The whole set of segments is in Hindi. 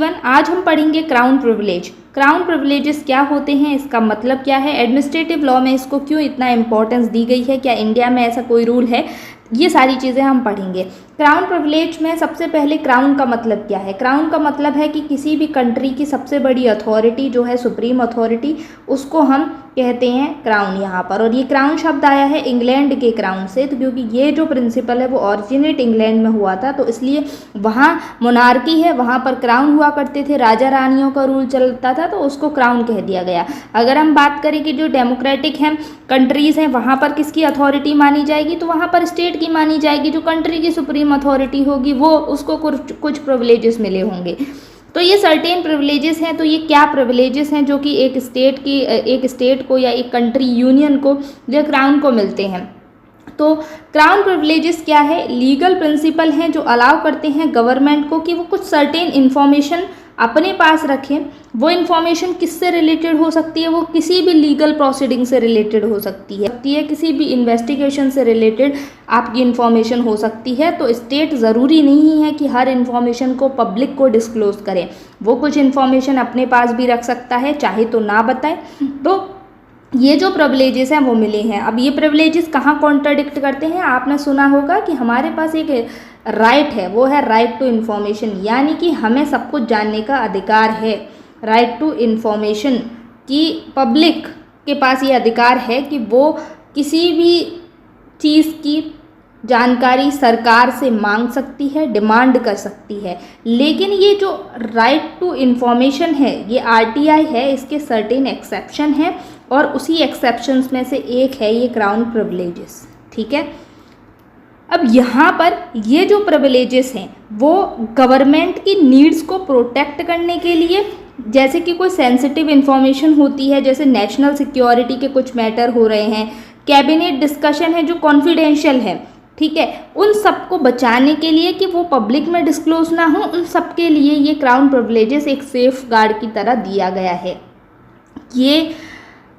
51 आज हम पढ़ेंगे क्राउन प्रिविलेज। क्राउन प्रिविलेजेस क्या होते हैं, इसका मतलब क्या है, एडमिनिस्ट्रेटिव लॉ में इसको क्यों इतना इंपॉर्टेंस दी गई है, क्या इंडिया में ऐसा कोई रूल है, ये सारी चीज़ें हम पढ़ेंगे। क्राउन प्रिविलेज में सबसे पहले क्राउन का मतलब क्या है। क्राउन का मतलब है कि किसी भी कंट्री की सबसे बड़ी अथॉरिटी जो है, सुप्रीम अथॉरिटी, उसको हम कहते हैं क्राउन यहाँ पर। और ये क्राउन शब्द आया है इंग्लैंड के क्राउन से, तो क्योंकि ये जो प्रिंसिपल है वो ऑरिजिनेट इंग्लैंड में हुआ था, तो इसलिए वहाँ मोनार्की है, वहाँ पर क्राउन हुआ करते थे, राजा रानियों का रूल चलता था, तो उसको क्राउन कह दिया गया। अगर हम बात करें कि जो डेमोक्रेटिक हैं कंट्रीज़ हैं, वहाँ पर किसकी अथॉरिटी मानी जाएगी, तो वहाँ पर स्टेट की मानी जाएगी। जो कंट्री की सुप्रीम अथॉरिटी होगी वो उसको कुछ प्रिविलेजेस मिले होंगे। तो ये सर्टेन प्रिविलेजेस हैं। तो ये क्या प्रिविलेजेस हैं जो कि एक स्टेट को या एक कंट्री यूनियन को या क्राउन को मिलते हैं। तो क्राउन प्रिविलेजेस क्या है, लीगल प्रिंसिपल हैं जो अलाउ करते हैं गवर्नमेंट को कि वो कुछ सर्टेन इन्फॉर्मेशन अपने पास रखें। वो इन्फॉर्मेशन किससे रिलेटेड हो सकती है, वो किसी भी लीगल प्रोसीडिंग से रिलेटेड हो सकती है, किसी भी इन्वेस्टिगेशन से रिलेटेड आपकी इन्फॉर्मेशन हो सकती है। तो स्टेट ज़रूरी नहीं है कि हर इन्फॉर्मेशन को पब्लिक को डिस्क्लोज करें, वो कुछ इन्फॉर्मेशन अपने पास भी रख सकता है, चाहे तो ना बताए। तो ये जो प्रिविलेजेस हैं वो मिले हैं। अब ये प्रिविलेजेस कहाँ कॉन्ट्राडिक्ट करते हैं, आपने सुना होगा कि हमारे पास एक राइट है, वो है राइट टू इन्फॉर्मेशन, यानी कि हमें सब कुछ जानने का अधिकार है। राइट टू इन्फॉर्मेशन कि पब्लिक के पास ये अधिकार है कि वो किसी भी चीज़ की जानकारी सरकार से मांग सकती है, डिमांड कर सकती है। लेकिन ये जो राइट टू इन्फॉर्मेशन है, ये आरटीआई है, इसके सर्टेन एक्सेप्शन है, और उसी एक्सेप्शंस में से एक है ये क्राउन प्रिविलेजेस। ठीक है, अब यहाँ पर ये जो प्रिविलेजेस हैं वो गवर्नमेंट की नीड्स को प्रोटेक्ट करने के लिए, जैसे कि कोई सेंसिटिव इन्फॉर्मेशन होती है, जैसे नेशनल सिक्योरिटी के कुछ मैटर हो रहे हैं, कैबिनेट डिस्कशन है जो कॉन्फिडेंशियल है, ठीक है, उन सबको बचाने के लिए कि वो पब्लिक में डिस्क्लोज ना हो, उन सब के लिए ये क्राउन प्रिविलेजेस एक सेफ गार्ड की तरह दिया गया है। ये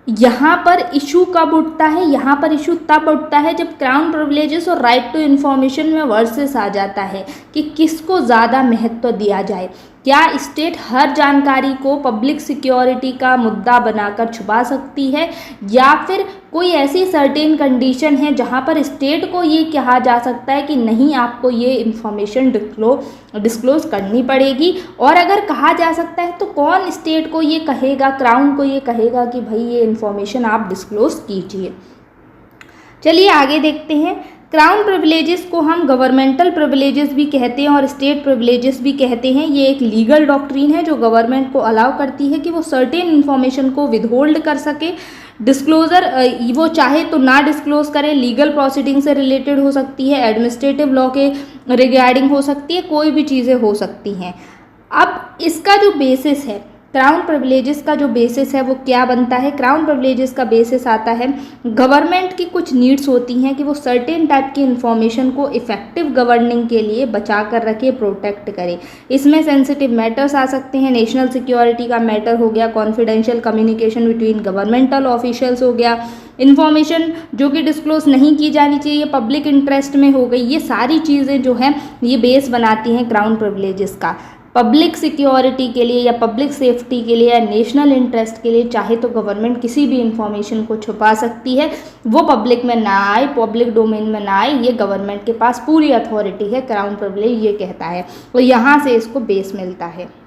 यहाँ पर इशू कब उठता है, यहाँ पर इशू तब उठता है जब क्राउन प्रिविलेजेस और राइट टू इन्फॉर्मेशन में वर्सेस आ जाता है कि किसको ज़्यादा महत्व दिया जाए। क्या स्टेट हर जानकारी को पब्लिक सिक्योरिटी का मुद्दा बनाकर छुपा सकती है, या फिर कोई ऐसी सर्टेन कंडीशन है जहां पर स्टेट को ये कहा जा सकता है कि नहीं, आपको ये इन्फॉर्मेशन डिस्क्लोज करनी पड़ेगी। और अगर कहा जा सकता है तो कौन स्टेट को ये कहेगा, क्राउन को ये कहेगा कि भाई ये इन्फॉर्मेशन आप डिस्क्लोज कीजिए। चलिए आगे देखते हैं। क्राउन प्रिविलेजेस को हम गवर्नमेंटल प्रिविलेजेस भी कहते हैं और स्टेट प्रिविलेजेस भी कहते हैं। ये एक लीगल डॉक्ट्रिन है जो गवर्नमेंट को अलाउ करती है कि वो सर्टेन इन्फॉर्मेशन को विदहोल्ड कर सके। डिस्क्लोजर वो चाहे तो ना डिस्क्लोज करे, लीगल प्रोसीडिंग से रिलेटेड हो सकती है, एडमिनिस्ट्रेटिव लॉ के रिगार्डिंग हो सकती है, कोई भी चीज़ें हो सकती हैं। अब इसका जो बेसिस है, क्राउन प्रिविलेजेस का जो बेसिस है वो क्या बनता है, क्राउन प्रिविलेजेस का बेसिस आता है गवर्नमेंट की कुछ नीड्स होती हैं कि वो सर्टेन टाइप की इन्फॉर्मेशन को इफेक्टिव गवर्निंग के लिए बचा कर रखे, प्रोटेक्ट करे। इसमें सेंसिटिव मैटर्स आ सकते हैं, नेशनल सिक्योरिटी का मैटर हो गया, confidential communication between governmental officials हो गया, इन्फॉर्मेशन जो कि डिस्क्लोज नहीं की जानी चाहिए, पब्लिक इंटरेस्ट में हो गई। ये सारी चीज़ें जो हैं ये बेस बनाती हैं क्राउन प्रिविलेजेस का। पब्लिक सिक्योरिटी के लिए या पब्लिक सेफ्टी के लिए या नेशनल इंटरेस्ट के लिए चाहे तो गवर्नमेंट किसी भी इंफॉर्मेशन को छुपा सकती है, वो पब्लिक में ना आए, पब्लिक डोमेन में ना आए, ये गवर्नमेंट के पास पूरी अथॉरिटी है, क्राउन प्रिविलेज ये कहता है। तो यहाँ से इसको बेस मिलता है।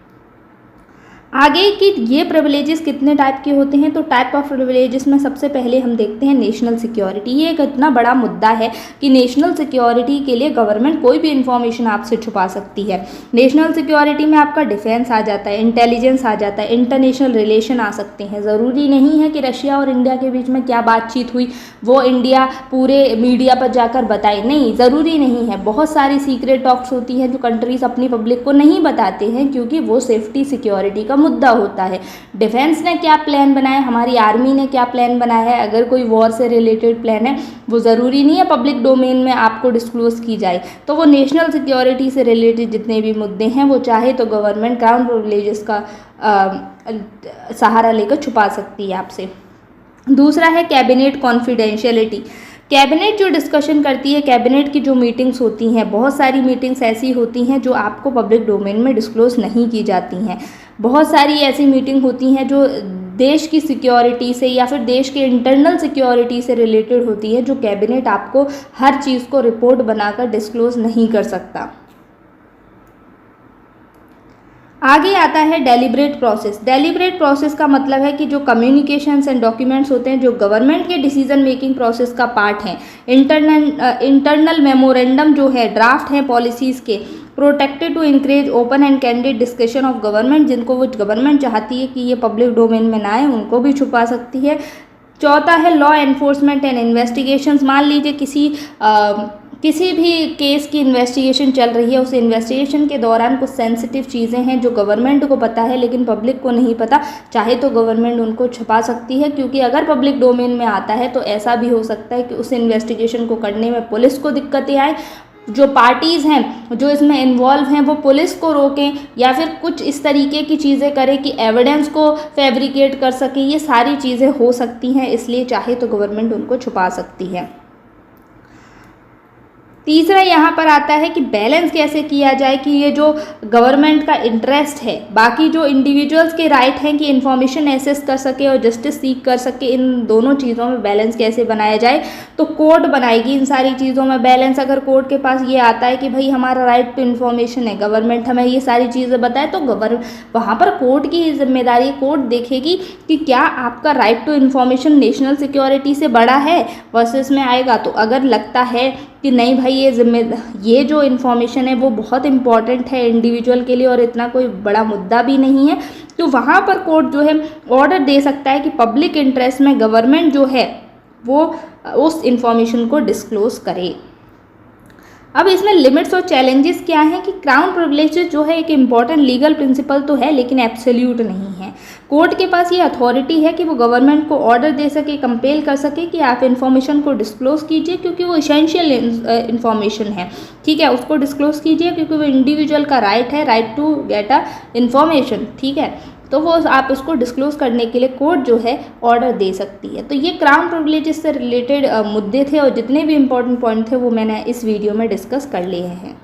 आगे कि ये प्रिविलेजेस कितने टाइप के होते हैं, तो टाइप ऑफ प्रिविलेजेस में सबसे पहले हम देखते हैं नेशनल सिक्योरिटी। ये एक इतना बड़ा मुद्दा है कि नेशनल सिक्योरिटी के लिए गवर्नमेंट कोई भी इंफॉर्मेशन आपसे छुपा सकती है। नेशनल सिक्योरिटी में आपका डिफेंस आ जाता है, इंटेलिजेंस आ जाता है, इंटरनेशनल रिलेशन आ सकते हैं। ज़रूरी नहीं है कि रशिया और इंडिया के बीच में क्या बातचीत हुई वो इंडिया पूरे मीडिया पर जाकर बताए, नहीं, ज़रूरी नहीं है। बहुत सारी सीक्रेट टॉक्स होती हैं जो कंट्रीज अपनी पब्लिक को नहीं बताते हैं क्योंकि वो सेफ्टी सिक्योरिटी का मुद्दा होता है। डिफेंस ने क्या प्लान बनाया, हमारी आर्मी ने क्या प्लान बनाया है, अगर कोई वॉर से रिलेटेड प्लान है वो ज़रूरी नहीं है पब्लिक डोमेन में आपको डिस्क्लोज की जाए। तो वो नेशनल सिक्योरिटी से रिलेटेड जितने भी मुद्दे हैं वो चाहे तो गवर्नमेंट क्राउन प्रिविलेजेस का सहारा लेकर छुपा सकती है आपसे। दूसरा है कैबिनेट कॉन्फिडेंशियलिटी। कैबिनेट जो डिस्कशन करती है, कैबिनेट की जो मीटिंग्स होती हैं, बहुत सारी मीटिंग्स ऐसी होती हैं जो आपको पब्लिक डोमेन में डिस्क्लोज़ नहीं की जाती हैं। बहुत सारी ऐसी मीटिंग होती हैं जो देश की सिक्योरिटी से या फिर देश के इंटरनल सिक्योरिटी से रिलेटेड होती है, जो कैबिनेट आपको हर चीज़ को रिपोर्ट बनाकर डिस्क्लोज़ नहीं कर सकता। आगे आता है डेलिब्रेट प्रोसेस। डेलिब्रेट प्रोसेस का मतलब है कि जो कम्युनिकेशंस एंड डॉक्यूमेंट्स होते हैं जो गवर्नमेंट के डिसीजन मेकिंग प्रोसेस का पार्ट हैं, इंटरनल मेमोरेंडम जो है, ड्राफ्ट हैं पॉलिसीज़ के, protected to encourage open and candid discussion of government, जिनको वो गवर्नमेंट चाहती है कि ये पब्लिक डोमेन में ना आए, उनको भी छुपा सकती है। चौथा है लॉ एनफोर्समेंट एंड इन्वेस्टिगेशंस। मान लीजिए किसी भी केस की इन्वेस्टिगेशन चल रही है, उस इन्वेस्टिगेशन के दौरान कुछ सेंसिटिव चीज़ें हैं जो गवर्नमेंट को पता है लेकिन पब्लिक को नहीं पता, चाहे तो गवर्नमेंट उनको छुपा सकती है, क्योंकि अगर पब्लिक डोमेन में आता है तो ऐसा भी हो सकता है कि उस इन्वेस्टिगेशन को करने में पुलिस को दिक्कतें आए, जो पार्टीज़ हैं जो इसमें इन्वॉल्व हैं वो पुलिस को रोकें या फिर कुछ इस तरीके की चीज़ें करें कि एविडेंस को फैब्रिकेट कर सके। ये सारी चीज़ें हो सकती हैं, इसलिए चाहे तो गवर्नमेंट उनको छुपा सकती है। तीसरा यहाँ पर आता है कि बैलेंस कैसे किया जाए कि ये जो गवर्नमेंट का इंटरेस्ट है, बाकी जो इंडिविजुअल्स के राइट हैं कि इन्फॉर्मेशन एक्सेस कर सके और जस्टिस सीख कर सके, इन दोनों चीज़ों में बैलेंस कैसे बनाया जाए। तो कोर्ट बनाएगी इन सारी चीज़ों में बैलेंस। अगर कोर्ट के पास ये आता है कि भाई हमारा राइट टू इन्फॉर्मेशन है, गवर्नमेंट हमें ये सारी चीज़ें बताए, तो वहाँ पर कोर्ट की जिम्मेदारी, कोर्ट देखेगी कि क्या आपका right to information national security से बड़ा है वर्सेस में आएगा। तो अगर लगता है कि नहीं भाई ये जो इन्फॉर्मेशन है वो बहुत इम्पॉर्टेंट है इंडिविजुअल के लिए और इतना कोई बड़ा मुद्दा भी नहीं है, तो वहाँ पर कोर्ट जो है ऑर्डर दे सकता है कि पब्लिक इंटरेस्ट में गवर्नमेंट जो है वो उस इन्फॉर्मेशन को डिस्क्लोज़ करे। अब इसमें लिमिट्स और चैलेंजेस क्या हैं कि क्राउन प्रिविलेजेस जो है एक इम्पॉर्टेंट लीगल प्रिंसिपल तो है लेकिन एब्सोल्यूट नहीं है। कोर्ट के पास ये अथॉरिटी है कि वो गवर्नमेंट को ऑर्डर दे सके, कंपेल कर सके कि आप इन्फॉर्मेशन को डिस्क्लोज कीजिए क्योंकि वो इसेंशियल इन्फॉर्मेशन है, ठीक है, उसको डिस्क्लोज कीजिए क्योंकि वो इंडिविजुअल का राइट है, right to get a information, ठीक है, तो वो आप उसको डिस्क्लोज करने के लिए कोर्ट जो है ऑर्डर दे सकती है। तो ये क्राउन प्रिविलेजेस से रिलेटेड मुद्दे थे और जितने भी इंपॉर्टेंट पॉइंट थे वो मैंने इस वीडियो में डिस्कस कर लिए हैं।